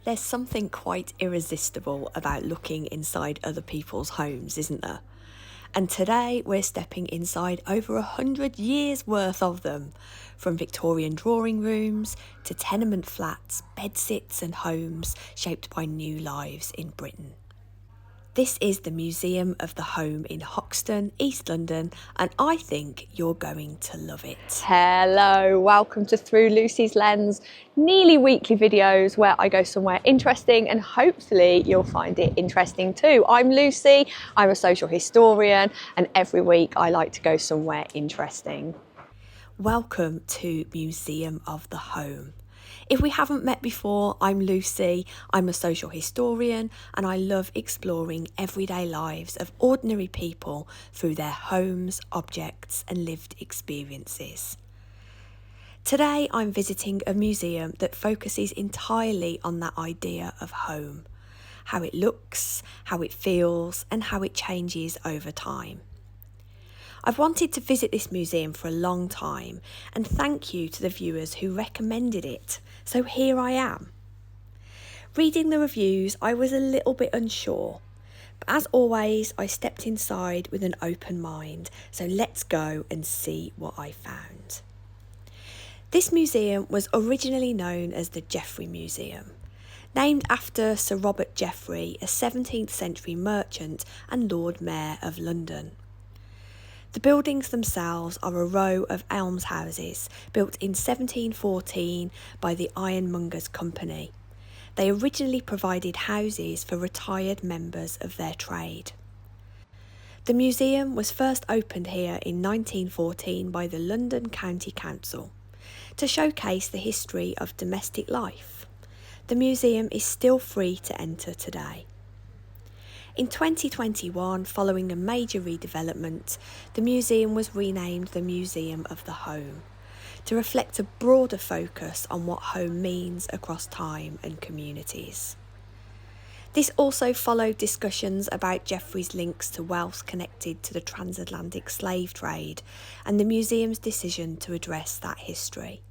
There's something quite irresistible about looking inside other people's homes, isn't there? And today we're stepping inside over 100 years worth of them, from Victorian drawing rooms to tenement flats, bedsits and homes shaped by new lives in Britain. This is the Museum of the Home in Hoxton, East London, and I think you're going to love it. Hello, welcome to Through Lucy's Lens, nearly weekly videos where I go somewhere interesting and hopefully you'll find it interesting too. I'm Lucy, I'm a social historian, and every week I like to go somewhere interesting. Welcome to Museum of the Home. If we haven't met before, I'm Lucy, I'm a social historian and I love exploring everyday lives of ordinary people through their homes, objects and lived experiences. Today I'm visiting a museum that focuses entirely on that idea of home, how it looks, how it feels and how it changes over time. I've wanted to visit this museum for a long time and thank you to the viewers who recommended it, so here I am. Reading the reviews I was a little bit unsure, but as always I stepped inside with an open mind, so let's go and see what I found. This museum was originally known as the Geffrye Museum, named after Sir Robert Geffrye, a 17th century merchant and Lord Mayor of London. The buildings themselves are a row of almshouses built in 1714 by the Ironmongers' Company. They originally provided houses for retired members of their trade. The museum was first opened here in 1914 by the London County Council to showcase the history of domestic life. The museum is still free to enter today. In 2021, following a major redevelopment, the museum was renamed the Museum of the Home to reflect a broader focus on what home means across time and communities. This also followed discussions about Geffrye's links to wealth connected to the transatlantic slave trade and the museum's decision to address that history.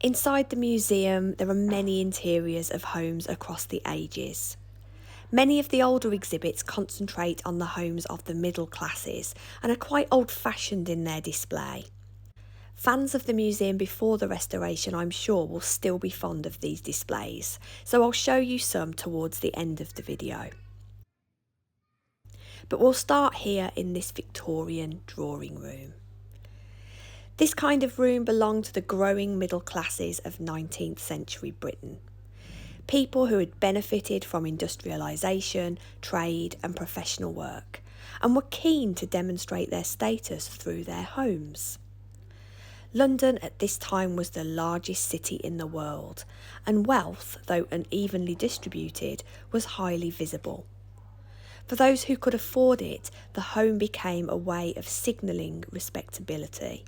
Inside the museum, there are many interiors of homes across the ages. Many of the older exhibits concentrate on the homes of the middle classes and are quite old-fashioned in their display. Fans of the museum before the restoration, I'm sure, will still be fond of these displays, so I'll show you some towards the end of the video. But we'll start here in this Victorian drawing room. This kind of room belonged to the growing middle classes of 19th century Britain. People who had benefited from industrialisation, trade and professional work, and were keen to demonstrate their status through their homes. London at this time was the largest city in the world, and wealth, though unevenly distributed, was highly visible. For those who could afford it, the home became a way of signalling respectability.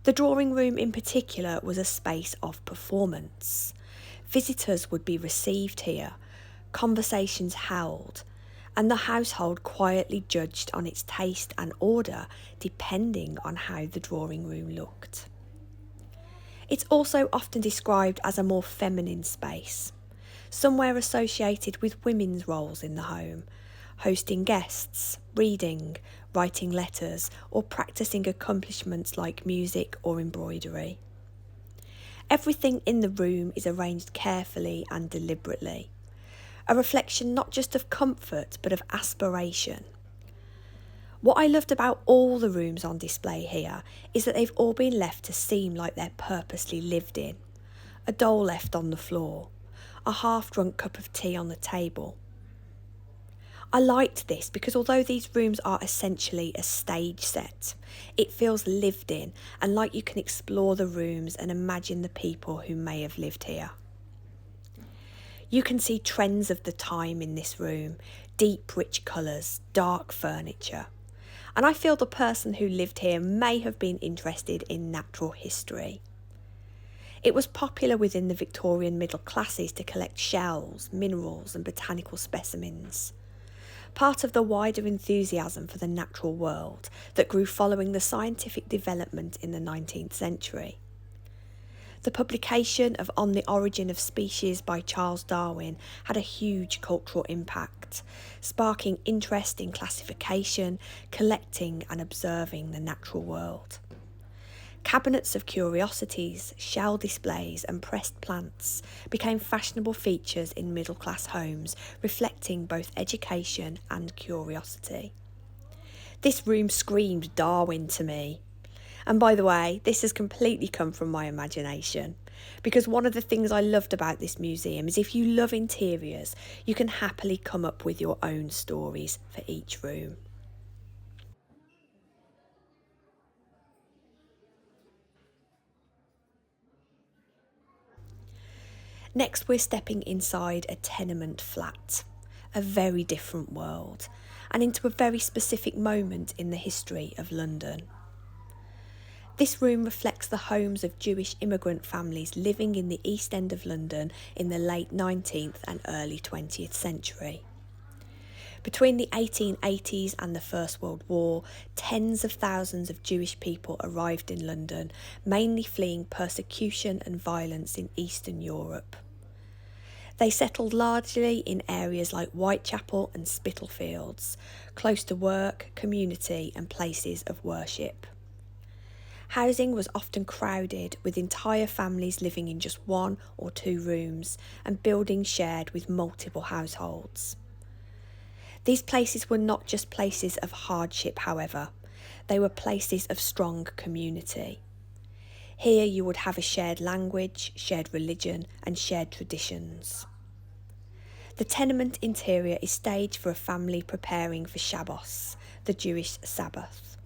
The drawing room in particular was a space of performance. Visitors would be received here, conversations held, and the household quietly judged on its taste and order depending on how the drawing room looked. It's also often described as a more feminine space, somewhere associated with women's roles in the home, hosting guests, reading, writing letters, or practicing accomplishments like music or embroidery. Everything in the room is arranged carefully and deliberately, a reflection not just of comfort but of aspiration. What I loved about all the rooms on display here is that they've all been left to seem like they're purposely lived in. A doll left on the floor, a half-drunk cup of tea on the table. I liked this because although these rooms are essentially a stage set, it feels lived in and like you can explore the rooms and imagine the people who may have lived here. You can see trends of the time in this room, deep rich colours, dark furniture, and I feel the person who lived here may have been interested in natural history. It was popular within the Victorian middle classes to collect shells, minerals and botanical specimens, part of the wider enthusiasm for the natural world that grew following the scientific development in the 19th century. The publication of On the Origin of Species by Charles Darwin had a huge cultural impact, sparking interest in classification, collecting and observing the natural world. Cabinets of curiosities, shell displays and pressed plants became fashionable features in middle-class homes, reflecting both education and curiosity. This room screamed Darwin to me. And by the way, this has completely come from my imagination, because one of the things I loved about this museum is if you love interiors, you can happily come up with your own stories for each room. Next, we're stepping inside a tenement flat, a very different world, and into a very specific moment in the history of London. This room reflects the homes of Jewish immigrant families living in the East End of London in the late 19th and early 20th century. Between the 1880s and the First World War, tens of thousands of Jewish people arrived in London, mainly fleeing persecution and violence in Eastern Europe. They settled largely in areas like Whitechapel and Spitalfields, close to work, community and places of worship. Housing was often crowded, with entire families living in just 1 or 2 rooms and buildings shared with multiple households. These places were not just places of hardship, however. They were places of strong community. Here you would have a shared language, shared religion and shared traditions. The tenement interior is staged for a family preparing for Shabbos, the Jewish Sabbath.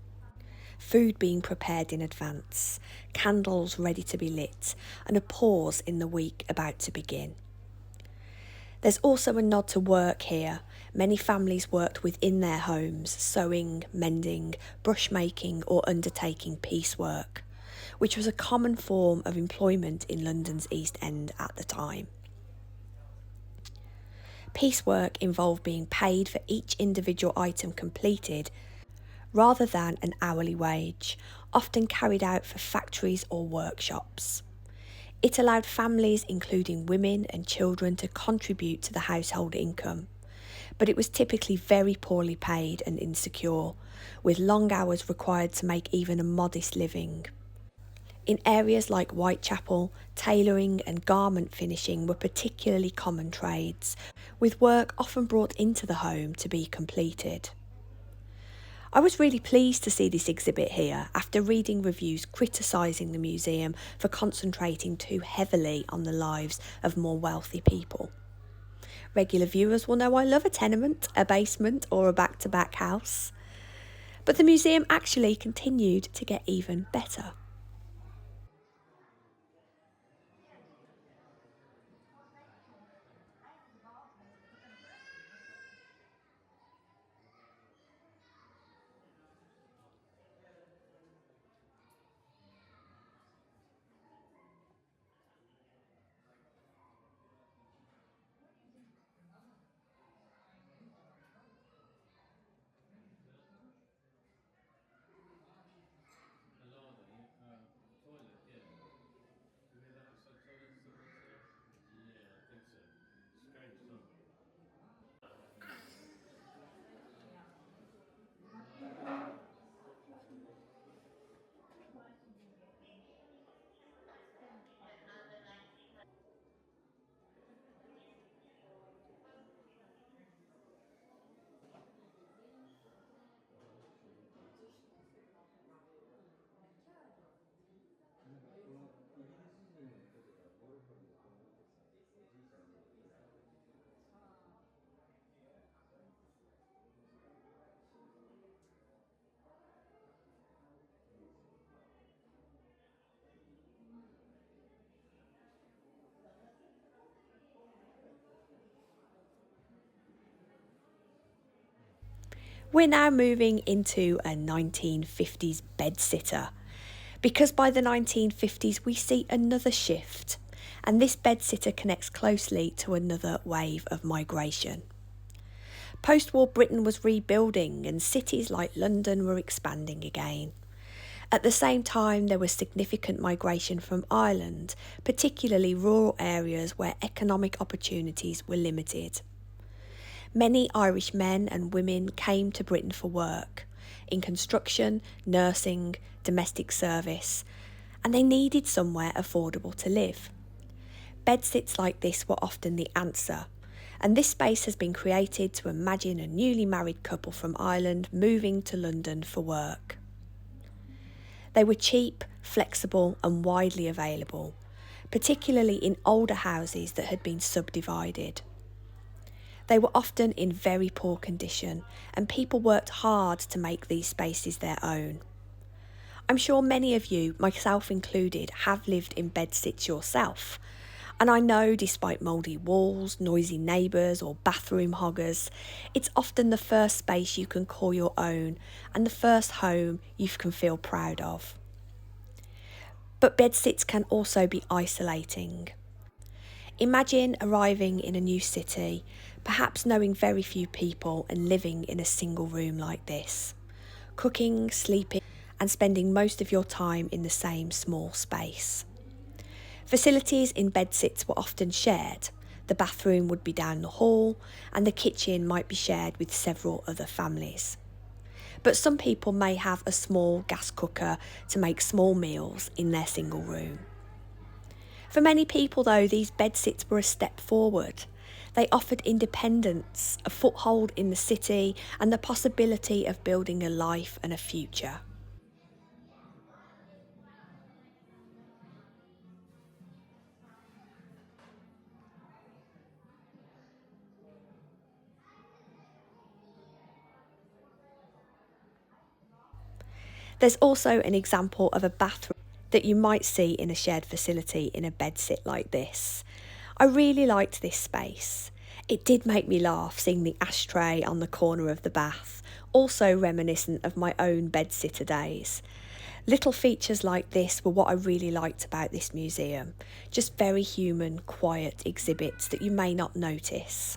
Food being prepared in advance, candles ready to be lit, and a pause in the week about to begin. There's also a nod to work here. Many families worked within their homes, sewing, mending, brush making or undertaking piecework, which was a common form of employment in London's East End at the time. Piecework involved being paid for each individual item completed rather than an hourly wage, often carried out for factories or workshops. It allowed families, including women and children, to contribute to the household income, but it was typically very poorly paid and insecure, with long hours required to make even a modest living. In areas like Whitechapel, tailoring and garment finishing were particularly common trades, with work often brought into the home to be completed. I was really pleased to see this exhibit here after reading reviews criticising the museum for concentrating too heavily on the lives of more wealthy people. Regular viewers will know I love a tenement, a basement or a back-to-back house. But the museum actually continued to get even better. We're now moving into a 1950s bedsitter, because by the 1950s we see another shift, and this bedsitter connects closely to another wave of migration. Post-war Britain was rebuilding and cities like London were expanding again. At the same time, there was significant migration from Ireland, particularly rural areas where economic opportunities were limited. Many Irish men and women came to Britain for work, in construction, nursing, domestic service, and they needed somewhere affordable to live. Bedsits like this were often the answer, and this space has been created to imagine a newly married couple from Ireland moving to London for work. They were cheap, flexible and widely available, particularly in older houses that had been subdivided. They were often in very poor condition, and people worked hard to make these spaces their own. I'm sure many of you, myself included, have lived in bedsits yourself. And I know despite mouldy walls, noisy neighbours or bathroom hoggers, it's often the first space you can call your own and the first home you can feel proud of. But bedsits can also be isolating. Imagine arriving in a new city, perhaps knowing very few people and living in a single room like this. Cooking, sleeping and spending most of your time in the same small space. Facilities in bedsits were often shared. The bathroom would be down the hall and the kitchen might be shared with several other families. But some people may have a small gas cooker to make small meals in their single room. For many people though, these bedsits were a step forward. They offered independence, a foothold in the city and the possibility of building a life and a future. There's also an example of a bathroom that you might see in a shared facility in a bedsit like this. I really liked this space. It did make me laugh seeing the ashtray on the corner of the bath, also reminiscent of my own bedsitter days. Little features like this were what I really liked about this museum, just very human, quiet exhibits that you may not notice.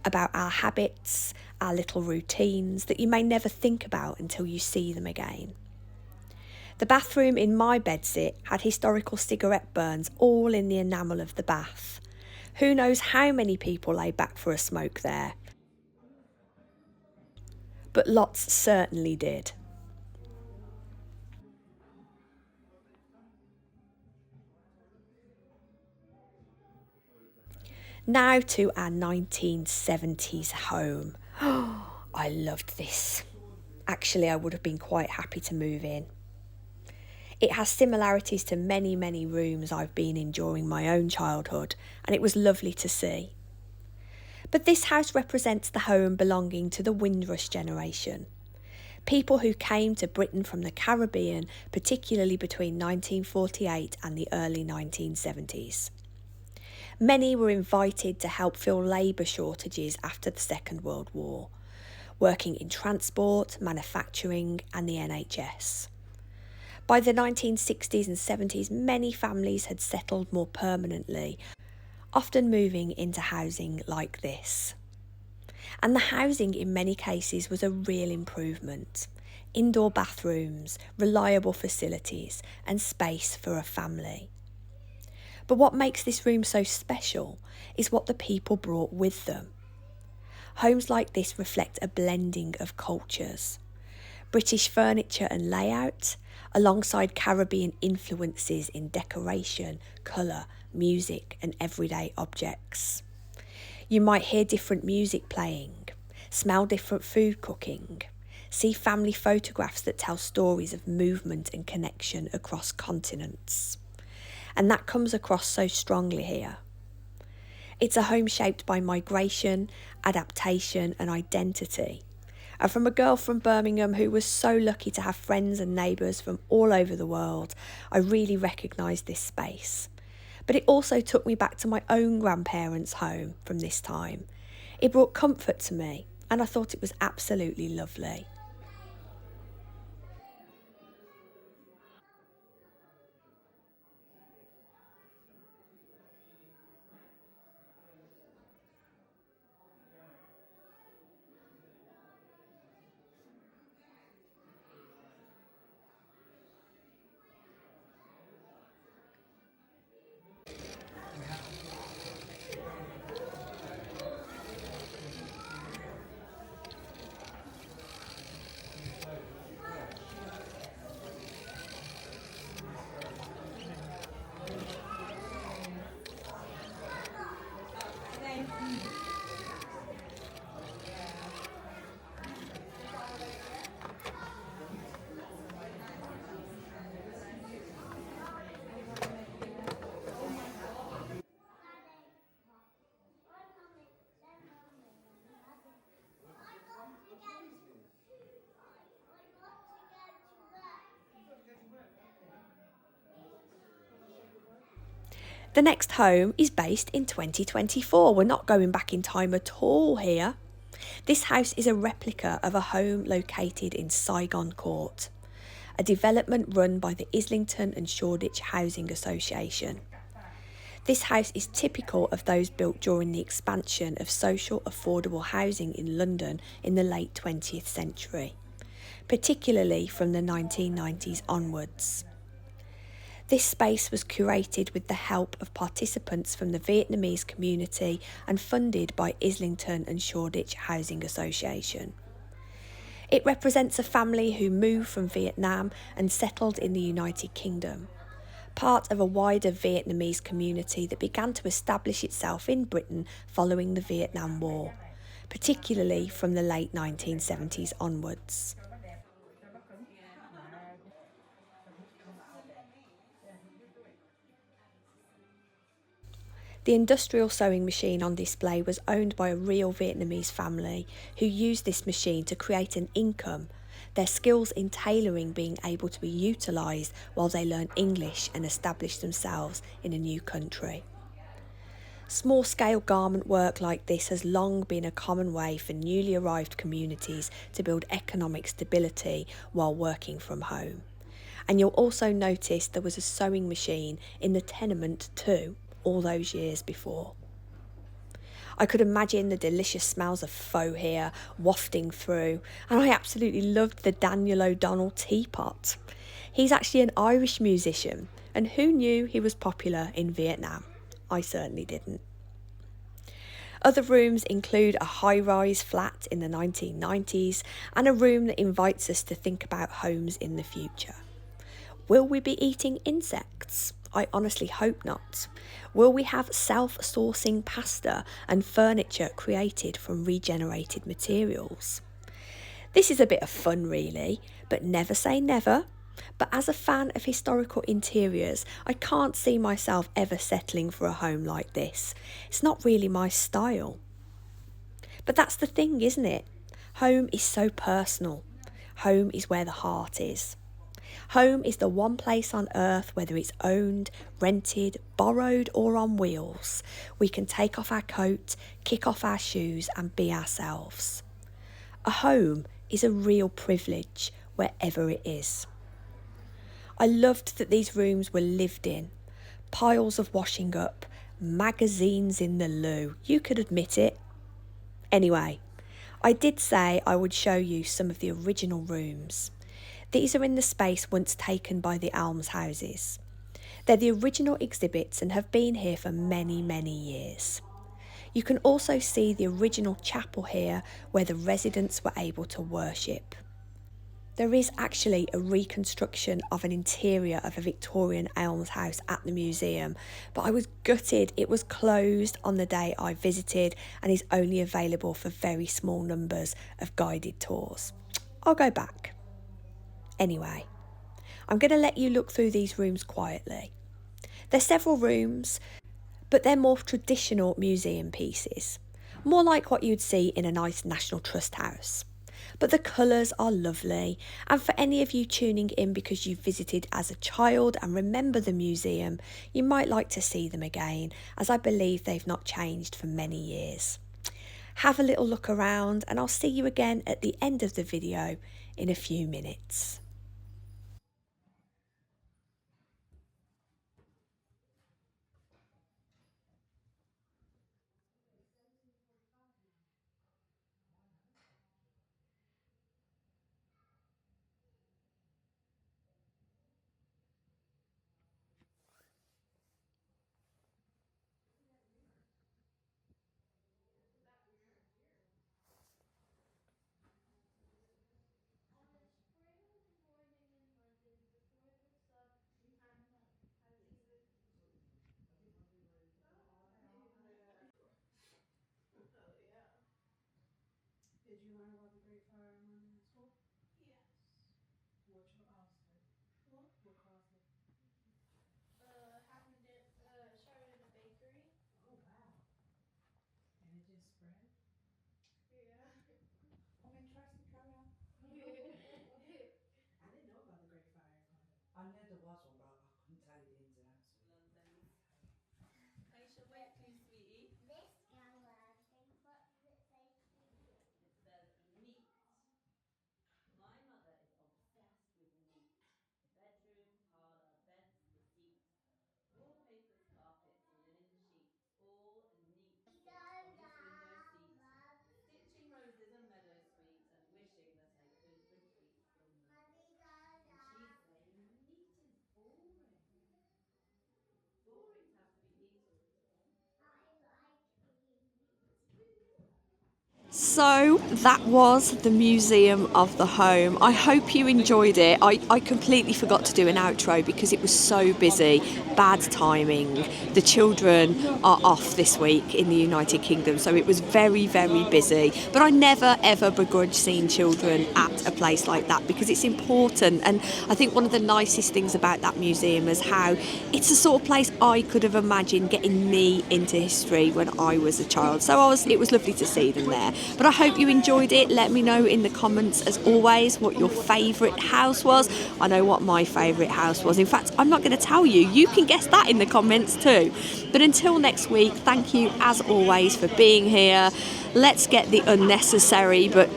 About our habits, our little routines that you may never think about until you see them again. The bathroom in my bedsit had historical cigarette burns all in the enamel of the bath. Who knows how many people lay back for a smoke there? But lots certainly did. Now to our 1970s home. I loved this. Actually, I would have been quite happy to move in. It has similarities to many, many rooms I've been in during my own childhood, and it was lovely to see. But this house represents the home belonging to the Windrush generation. People who came to Britain from the Caribbean, particularly between 1948 and the early 1970s. Many were invited to help fill labour shortages after the Second World War, working in transport, manufacturing and the NHS. By the 1960s and 70s, many families had settled more permanently, often moving into housing like this. And the housing in many cases was a real improvement. Indoor bathrooms, reliable facilities and space for a family. But what makes this room so special is what the people brought with them. Homes like this reflect a blending of cultures. British furniture and layout, alongside Caribbean influences in decoration, colour, music and everyday objects. You might hear different music playing, smell different food cooking, see family photographs that tell stories of movement and connection across continents. And that comes across so strongly here. It's a home shaped by migration, adaptation and identity. And from a girl from Birmingham who was so lucky to have friends and neighbours from all over the world, I really recognised this space. But it also took me back to my own grandparents' home from this time. It brought comfort to me and I thought it was absolutely lovely. The next home is based in 2024. We're not going back in time at all here. This house is a replica of a home located in Saigon Court, a development run by the Islington and Shoreditch Housing Association. This house is typical of those built during the expansion of social affordable housing in London in the late 20th century, particularly from the 1990s onwards. This space was curated with the help of participants from the Vietnamese community and funded by Islington and Shoreditch Housing Association. It represents a family who moved from Vietnam and settled in the United Kingdom, part of a wider Vietnamese community that began to establish itself in Britain following the Vietnam War, particularly from the late 1970s onwards. The industrial sewing machine on display was owned by a real Vietnamese family who used this machine to create an income, their skills in tailoring being able to be utilised while they learned English and established themselves in a new country. Small-scale garment work like this has long been a common way for newly arrived communities to build economic stability while working from home. And you'll also notice there was a sewing machine in the tenement too, all those years before. I could imagine the delicious smells of faux here wafting through, and I absolutely loved the Daniel O'Donnell teapot. He's actually an Irish musician, and who knew he was popular in Vietnam? I certainly didn't. Other rooms include a high-rise flat in the 1990s and a room that invites us to think about homes in the future. Will we be eating insects? I honestly hope not. Will we have self-sourcing pasta and furniture created from regenerated materials? This is a bit of fun really, but never say never. But as a fan of historical interiors, I can't see myself ever settling for a home like this. It's not really my style. But that's the thing, isn't it? Home is so personal. Home is where the heart is. Home is the one place on earth, whether it's owned, rented, borrowed or on wheels, we can take off our coat, kick off our shoes and be ourselves. A home is a real privilege wherever it is. I loved that these rooms were lived in. Piles of washing up, magazines in the loo. You could admit it. Anyway, I did say I would show you some of the original rooms. These are in the space once taken by the almshouses. They're the original exhibits and have been here for many, many years. You can also see the original chapel here where the residents were able to worship. There is actually a reconstruction of an interior of a Victorian almshouse at the museum, but I was gutted it was closed on the day I visited and is only available for very small numbers of guided tours. I'll go back. Anyway, I'm going to let you look through these rooms quietly. There's several rooms, but they're more traditional museum pieces, more like what you'd see in a nice National Trust house. But the colours are lovely, and for any of you tuning in because you visited as a child and remember the museum, you might like to see them again, as I believe they've not changed for many years. Have a little look around and I'll see you again at the end of the video in a few minutes. Did you learn about the Great Fire in London in school? Yes. Which caused it? What? What caused it? Started in a bakery. Oh wow! And it just spread. Yeah. I'm interested. Carry on. I didn't know about the Great Fire in London. I knew there was one, but I couldn't tell you the ins and outs of it. London. So that was the Museum of the Home. I hope you enjoyed it. I completely forgot to do an outro because it was so busy. Bad timing. The children are off this week in the United Kingdom, so it was very, very busy. But I never ever begrudge seeing children at a place like that because it's important. And I think one of the nicest things about that museum is how it's the sort of place I could have imagined getting me into history when I was a child. So it was lovely to see them there. But I hope you enjoyed it. Let me know in the comments, as always, what your favourite house was. I know what my favourite house was. In fact, I'm not going to tell you. You can guess that in the comments too. But until next week, thank you as always for being here. Let's get the unnecessary but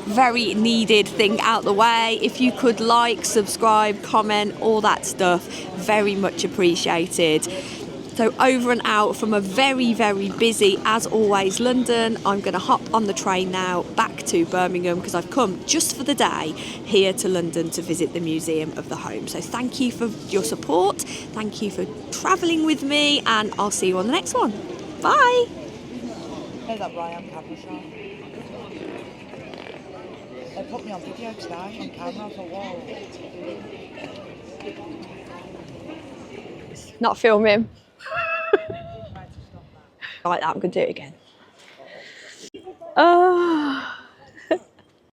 very needed thing out the way. If you could like, subscribe, comment, all that stuff, very much appreciated. So over and out from a very, very busy, as always, London. I'm going to hop on the train now back to Birmingham because I've come just for the day here to London to visit the Museum of the Home. So thank you for your support. Thank you for travelling with me, and I'll see you on the next one. Bye. Know that Ryan camera shot. They put me on video today on camera. I thought, whoa. Not filming. Like that, I'm going to do it again. Oh.